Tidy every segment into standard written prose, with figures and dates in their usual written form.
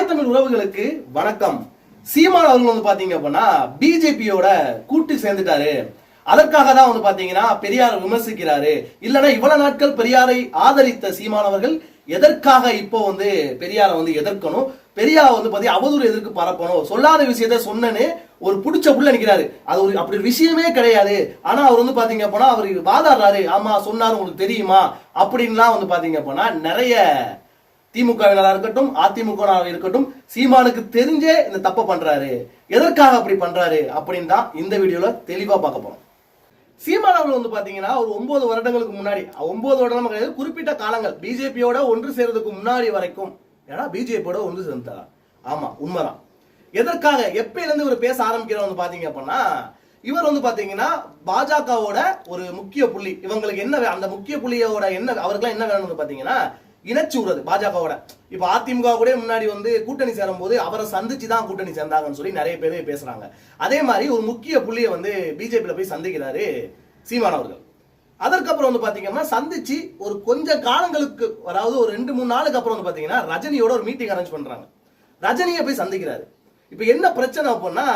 நாம் தமிழ் உறவுகளுக்கு வணக்கம். சீமான் அவர்கள் வந்து பாத்தீங்க அப்படின்னா பிஜேபியோட கூட்டு சேர்ந்துட்டாரு. அதற்காக தான் வந்து பாத்தீங்கன்னா பெரியார் விமர்சிக்கிறாரு. இல்லனா இவ்வளவு நாட்கள் பெரியாரை ஆதரித்த சீமான் அவர்கள் எதற்காக இப்போ வந்து பெரியாரை வந்து எதிர்க்கணும், பெரியார் வந்து பாத்தீங்க அவதூறு எதிர்க்கு பரப்பணும், சொல்லாத விஷயத்த சொன்னேன்னு ஒரு புடிச்ச புள்ள நினைக்கிறாரு. அது ஒரு அப்படி விஷயமே கிடையாது. ஆனா அவர் வந்து பாத்தீங்க அப்படின்னா அவர் வாதாடுறாரு. ஆமா சொன்னாரு, உங்களுக்கு தெரியுமா அப்படின்லாம் வந்து பாத்தீங்க அப்படின்னா நிறைய திமுகவினராக இருக்கட்டும் அதிமுகவினராக இருக்கட்டும் சீமானுக்கு தெரிஞ்சே இந்த தப்பை பண்றாரு. எதற்காக அப்படி பண்றாரு அப்படின்னு தான் இந்த வீடியோல தெளிவா பார்க்க போறோம். சீமான் அவர்கள் வந்து பாத்தீங்கன்னா ஒரு 9 வருடங்களுக்கு முன்னாடி, 9 வருடம் கிடையாது, குறிப்பிட்ட காலங்கள் பிஜேபியோட ஒன்று சேர்றதுக்கு முன்னாடி வரைக்கும், ஏன்னா பிஜேபியோட ஒன்று சேர்ந்தாரா? ஆமா, உண்மைதான். எதற்காக எப்பயில இருந்து இவர் பேச ஆரம்பிக்கிறவர் வந்து பாத்தீங்க அப்படின்னா, இவர் வந்து பாத்தீங்கன்னா பாஜகவோட ஒரு முக்கிய புள்ளி. இவங்களுக்கு என்ன அந்த முக்கிய புள்ளியோட என்ன அவருக்குலாம் என்ன வேணும்னு பாத்தீங்கன்னா இணைச்சு விடுறது பாஜகவோட. இப்ப அதிமுக கூட முன்னாடி வந்து கூட்டணி சேரும் போது அவரை சந்திச்சு தான் கூட்டணி சேர்ந்தாங்கன்னு சொல்லி நிறைய பேர் பேசுறாங்க. அதே மாதிரி ஒரு முக்கிய புள்ளியை வந்து பிஜேபியில போய் சந்திக்கிறாரு சீமான் அவர்கள். அதற்கப்புறம் வந்து பாத்தீங்கன்னா சந்திச்சு ஒரு கொஞ்ச காலங்களுக்கு, அதாவது ஒரு 2-3 நாளுக்கு அப்புறம் வந்து பாத்தீங்கன்னா ரஜினியோட ஒரு மீட்டிங் அரேஞ்ச் பண்றாங்க. ரஜினியை போய் சந்திக்கிறாரு. இப்ப என்ன பிரச்சனை அப்படின்னா,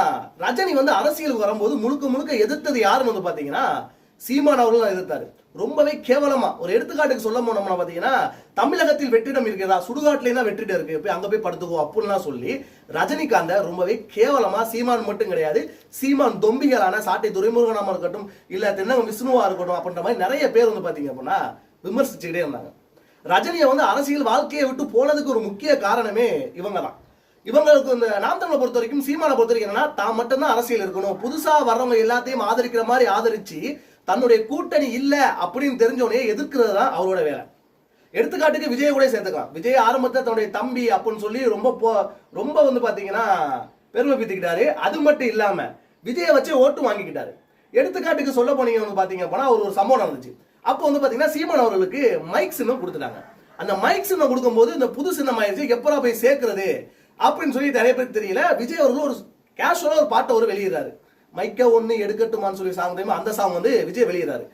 ரஜினி வந்து அரசியலுக்கு வரும்போது முழுக்க எதிர்த்தது யாருன்னு வந்து பாத்தீங்கன்னா சீமான் அவர்கள் எதிர்த்தாரு. ரொம்பவே கேவலமா. ஒரு எடுத்துக்காட்டுக்கு சொல்ல போனோம்னா பாத்தீங்கன்னா, தமிழகத்தில் வெற்றிடம் இருக்கிறதா, சுடுகாட்டுல தான் வெற்றிடம் இருக்கு, போய் அங்க போய் படுத்துக்கோ அப்படின்லாம் சொல்லி ரஜினிகாந்த ரொம்பவே கேவலமா, சீமான் மட்டும் கிடையாது, சீமான் தொம்பிகளான சாட்டை துரைமுருகனாம இருக்கட்டும், இல்ல தென்னகம் விஷ்ணுவா இருக்கட்டும் அப்படின்ற மாதிரி நிறைய பேர் வந்து பாத்தீங்க அப்படின்னா விமர்சிச்சுக்கிட்டே இருந்தாங்க. ரஜினியை வந்து அரசியல் வாழ்க்கையை விட்டு போனதுக்கு ஒரு முக்கிய காரணமே இவங்க தான். இவங்களுக்கு இந்த நாம் தமிழை பொறுத்த வரைக்கும், சீமானை பொறுத்த வரைக்கும் என்னன்னா, தான் மட்டும்தான் அரசியல் இருக்கணும், புதுசா வர்றவங்க எல்லாத்தையும் ஆதரிக்கிற மாதிரி ஆதரிச்சு தன்னுடைய கூட்டணி இல்ல அப்படின்னு தெரிஞ்சவனே எதிர்க்கிறது தான் அவரோட வேலை. எடுத்துக்காட்டுக்கு விஜய் கூட சேர்த்துக்கலாம். விஜய் ஆரம்பத்தை தன்னுடைய தம்பி அப்படின்னு சொல்லி ரொம்ப வந்து பாத்தீங்கன்னா பெருமை பீத்திக்கிட்டாரு. அது மட்டும் இல்லாம விஜயை வச்சு ஓட்டு வாங்கிக்கிட்டாரு. எடுத்துக்காட்டுக்கு சொல்ல போனீங்க வந்து பாத்தீங்க அப்படின்னா ஒரு சம்பவம் நடந்துச்சு. அப்போ வந்து பாத்தீங்கன்னா சீமான் அவர்களுக்கு மைக் சின்னம் கொடுத்துட்டாங்க. அந்த மைக் சின்னம் கொடுக்கும்போது இந்த புது சின்னம் ஆயிடுச்சு, எப்பரா போய் சேர்க்கிறது அப்படின்னு சொல்லி நிறைய பேருக்கு தெரியல. விஜய் அவர்கள் ஒரு கேஷுவலா ஒரு பாட்டை ஒரு வெளியிடுறாரு. மைக்க ஒண்ணு எடுக்கட்டுமான்னு சொல்லி சாங் தெரியுமா, அந்த சாங் வந்து விஜய் வெளியிறாரு.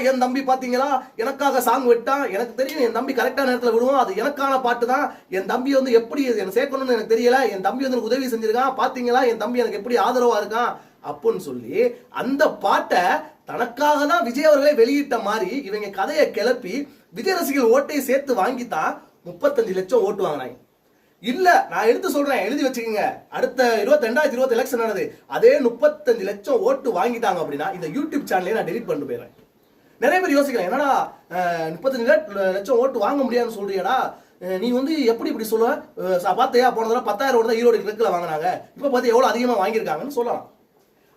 என் தம்பி பாத்தீங்களா எனக்காக சாங் விட்டான், எனக்கு தெரியும் என் தம்பி கரெக்டான நேரத்தில் விடுவோம், அது எனக்கான பாட்டு தான், என் தம்பி வந்து எப்படி எனக்கு சேர்க்கணும்னு எனக்கு தெரியல, என் தம்பி வந்து எனக்கு உதவி செஞ்சிருக்கான், பாத்தீங்களா என் தம்பி எனக்கு எப்படி ஆதரவா இருக்கான் அப்படின்னு சொல்லி அந்த பாட்டை தனக்காக தான் விஜய் அவர்களே வெளியிட்ட மாதிரி இவங்க கதையை கிளப்பி விஜய் ரசிகர்கள் ஓட்டை சேர்த்து வாங்கித்தான் 35 லட்சம் ஓட்டு வாங்கினாங்க. இல்ல நான் எடுத்து சொல்றேன், எழுதி வச்சுக்கோங்க. அடுத்த 2020 எலெக்ஷன் நடந்தது, அதே 35 லட்சம் ஓட்டு வாங்கிட்டாங்க அப்படின்னா இந்த யூடியூப் சேனலே நான் டெலிட் பண்ணிட்டு போயிடுறேன். நிறைய பேர் யோசிக்கிறேன், என்னடா 35 லட்சம் ஓட்டு வாங்க முடியாதுன்னு சொல்றியடா, நீ வந்து எப்படி இப்படி சொல்லுவ, பார்த்தையா போன தடவை 10,000 ஓட்டு தான் ஈரோடு கிழக்குல வாங்கினாங்க, இப்ப பார்த்து எவ்வளவு அதிகமா வாங்கியிருக்காங்கன்னு சொல்லலாம்.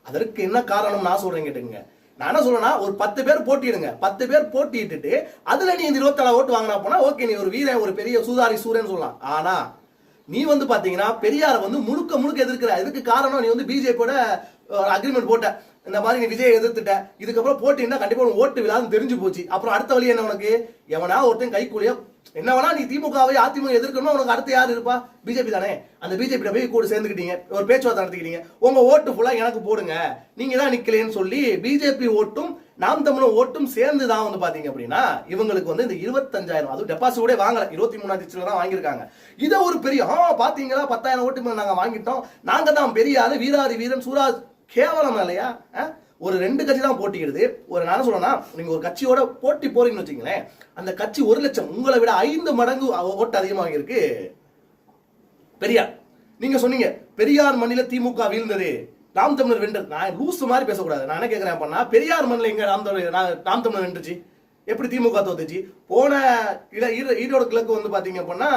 அதற்கு என்ன காரணம் நான் சொல்றேன் கேட்டுங்க. நான் என்ன சொல்றேன்னா, ஒரு 10 பேர் போட்டிடுங்க, 10 பேர் போட்டிட்டு அதுல நீ இந்த 24 ஓட்டு வாங்கினா போனா ஓகே, நீ ஒரு வீரன், ஒரு பெரிய சூதாரி சூரன் சொல்லலாம். ஆனா நீ வந்து பாத்தீங்கன்னா பெரியார வந்து முழுக்க எதிர்க்கிற. இதுக்கு காரணம் நீ வந்து பிஜேபியோட அக்ரிமெண்ட் போட்ட, இந்த மாதிரி நீ விஜய் எதிர்த்துட்ட, இதுக்கப்புறம் போட்டின்னா கண்டிப்பா ஓட்டு விழான்னு தெரிஞ்சு போச்சு. அப்புறம் அடுத்த வழி என்ன உனக்கு, எவனா ஒருத்தன் கைக்கூலியா என்ன வேணா நீ திமுகவை அதிமுக எதிர்க்கணும், உனக்கு அடுத்து யாரு இருப்பா, பிஜேபி தானே. அந்த பிஜேபி போய் கூட சேர்ந்துக்கிட்டீங்க, ஒரு பேச்சுவார்த்தை நடத்திக்கிட்டீங்க, உங்க ஓட்டு ஃபுல்லா எனக்கு போடுங்க, நீங்க தான் நிக்கலன்னு சொல்லி பிஜேபி ஓட்டும் நாம் தமிழ் ஓட்டும் சேர்ந்து தான் வந்து பாத்தீங்க அப்படின்னா இவங்களுக்கு வந்து இந்த 25,000, அது டெபாசிட் கூட வாங்கல, 23,000 தான் வாங்கியிருக்காங்க. இதை ஒரு பெரிய பாத்தீங்களா 10,000 ஓட்டு நாங்க வாங்கிட்டோம், நாங்க தான் பெரிய ஆளு, வீராதி வீரன் சூராஜ், கேவலம் இல்லையா? ஒரு 2 கட்சி தான் போட்டிக்கிறது. ஒரு நான் சொல்லணும்னா, நீங்க ஒரு கட்சியோட போட்டி போறீங்கன்னு வச்சுங்களேன், அந்த கட்சி 1 லட்சம், உங்களை விட 5 மடங்கு ஓட்டு அதிகமாக இருக்கு பெரியார். நீங்க சொன்னீங்க பெரியார் மண்ணில திமுக வீழ்ந்தது, நாம் தமிழர் வென்றது. நான் லூஸ் மாதிரி பேசக்கூடாது. நான் என்ன கேட்கிறேன் அப்படின்னா, பெரியார் மண்ணில் எங்க நாம் தமிழர் வென்றுச்சு, எப்படி திமுக தோத்துச்சு? போன ஈரோடு கிழக்கு வந்து பாத்தீங்க அப்படின்னா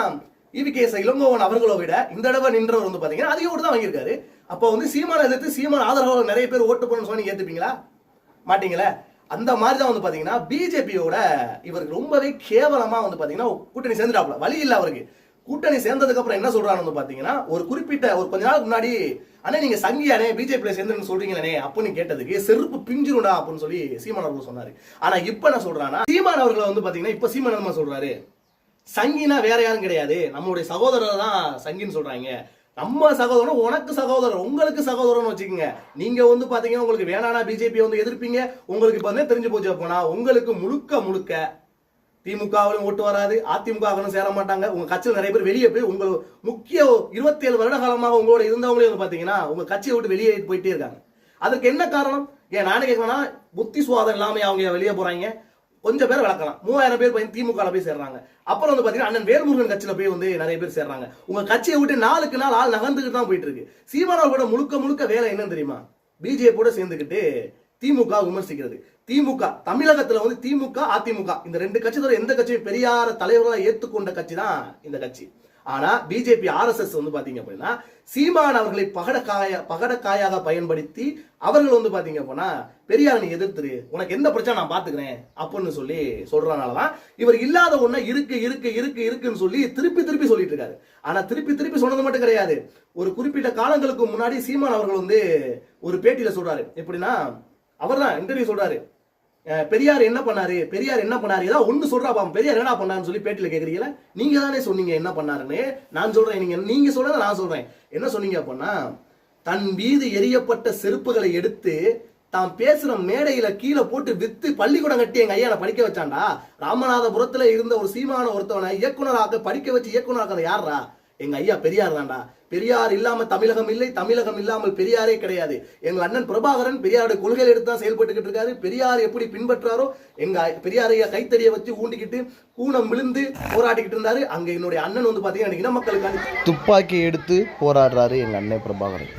EVK இளங்கோவன் அவர்களோ விட இந்த தடவை நின்றவர் வந்து பாத்தீங்கன்னா அதிக ஓட்டு தான் வாங்கியிருக்காரு. அப்போ வந்து சீமான எதிர்த்து சீமான ஆதரவாளர் நிறைய பேர் ஓட்டு போடணும்னு சொல்லி ஏத்துப்பீங்களா? மாட்டீங்களே. அந்த மாதிரி தான் வந்து பாத்தீங்கன்னா பிஜேபியோட இவருக்கு ரொம்பவே கேவலமா வந்து பாத்தீங்கன்னா கூட்டணி சேர்ந்துட்டாப்ல. வழி இல்ல அவருக்கு. கூட்டணி சேர்ந்ததுக்கு அப்புறம் என்ன சொல்றான்னு வந்து பாத்தீங்கன்னா, ஒரு குறிப்பிட்ட ஒரு கொஞ்ச நாளுக்கு முன்னாடி, அண்ணே நீங்க சங்கியானே பிஜேபியில சேர்ந்துன்னு சொல்றீங்களே அப்படின்னு கேட்டதுக்கு செருப்பு பிஞ்சிருடா அப்படின்னு சொல்லி சீமான் அவர்கள் சொன்னாரு. ஆனா இப்ப என்ன சொல்றானா, சீமான் அவர்களை வந்து பாத்தீங்கன்னா இப்ப சீமான் என்ன சொல்றாரு, சங்கினா வேற யாரும் கிடையாது, நம்மளுடைய சகோதரர் தான் சங்கின்னு சொல்றாங்க. நம்ம சகோதரன், உனக்கு சகோதரர், உங்களுக்கு சகோதரன் வச்சுக்கோங்க. நீங்க வந்து பாத்தீங்கன்னா உங்களுக்கு வேணானா பிஜேபி வந்து எதிர்ப்பீங்க. உங்களுக்கு இப்ப தெரிஞ்சு போச்சு போனா உங்களுக்கு முழுக்க திமுகவிலும் ஓட்டு வராது, அதிமுக சேர மாட்டாங்க. உங்க கட்சியில் நிறைய பேர் வெளியே போய் உங்க முக்கிய 27 வருட காலமாக உங்களோட இருந்தவங்களே வந்து பாத்தீங்கன்னா உங்க கட்சியை விட்டு வெளியே போயிட்டே இருக்காங்க. அதுக்கு என்ன காரணம்? ஏன் நானே கேட்கணும்னா, புத்தி சுவாதம் இல்லாம அவங்க வெளியே போறாங்க. கொஞ்சம் பேர் விளக்கலாம். 3000 பேர் போய் திமுக போய் சேர்றாங்க. அப்புறம் வந்து பாத்தீங்கன்னா அண்ணன் வேல்முருகன் கட்சியில போய் வந்து நிறைய பேர் சேர்றாங்க. உங்க கட்சியை விட்டு நாளுக்கு நாள் ஆள் நகர்ந்துகிட்டு தான் போயிட்டு இருக்கு. சீமானோட முழுக்க முழுக்க வேலை என்னன்னு தெரியுமா? பிஜேபியோட சேர்ந்துக்கிட்டு திமுக விமர்சிக்கிறது. திமுக தமிழகத்துல வந்து திமுக அதிமுக இந்த ரெண்டு கட்சி தவிர எந்த கட்சியும் பெரியார தலைவர்களா ஏத்துக்கொண்ட கட்சி தான் இந்த கட்சி. ஆனா பிஜேபி ஆர்எஸ்எஸ் வந்து பாத்தீங்க அப்படின்னா சீமான் அவர்களை பகடக்காயாக பயன்படுத்தி அவர்கள் வந்து பாத்தீங்க அப்படின்னா பெரியார் நீ எதிர்த்துரு, உனக்கு எந்த பிரச்சனை நான் பாத்துக்கிறேன் அப்படின்னு சொல்லி சொல்றதுனாலதான் இவர் இல்லாத ஒண்ணு இருக்குன்னு சொல்லி திருப்பி சொல்லிட்டு இருக்காரு. ஆனா திருப்பி சொன்னது மட்டும் கிடையாது. ஒரு குறிப்பிட்ட காலங்களுக்கு முன்னாடி சீமான் அவர்கள் வந்து ஒரு பேட்டியில சொல்றாரு. எப்படின்னா அவர் தான் இன்டர்வியூ சொல்றாரு, பெரியார் என்ன பண்ணாரு ஏதாவது ஒண்ணு சொல்றா பாம், பெரியார் என்ன பண்ணாருன்னு சொல்லி பேட்டியில கேக்குறீங்களா? நீங்க தானே சொன்னீங்க என்ன பண்ணாருன்னு. நான் சொல்றேன், நீங்க சொல்றத நான் சொல்றேன். என்ன சொன்னீங்க அப்படின்னா, தன் மீது எரியப்பட்ட செருப்புகளை எடுத்து தான் பேசுற மேடையில கீழே போட்டு வித்து பள்ளிக்கூடம் கட்டி எங்க ஐயா படிக்க வச்சாண்டா. ராமநாதபுரத்துல இருந்த ஒரு சீமான ஒருத்தவனை இயக்குனராக படிக்க வச்சு இயக்குனராக யாரா? எங்க ஐயா பெரியார் தான்டா. பெரியார் இல்லாம தமிழகம் இல்லை, தமிழகம் இல்லாமல் பெரியாரே கிடையாது. எங்க அண்ணன் பிரபாகரன் பெரியாருடைய கொள்கைகள் எடுத்து தான் செயல்பட்டுக்கிட்டு இருக்காரு. பெரியார் எப்படி பின்பற்றாரோ எங்க பெரியாரைய கைத்தடியை வச்சு ஊண்டிக்கிட்டு கூணம் விழுந்து போராடிக்கிட்டு இருந்தாரு. அங்க என்னுடைய அண்ணன் வந்து பாத்தீங்கன்னா இன மக்களுக்கான துப்பாக்கி எடுத்து போராடுறாரு எங்க அண்ணன் பிரபாகரன்.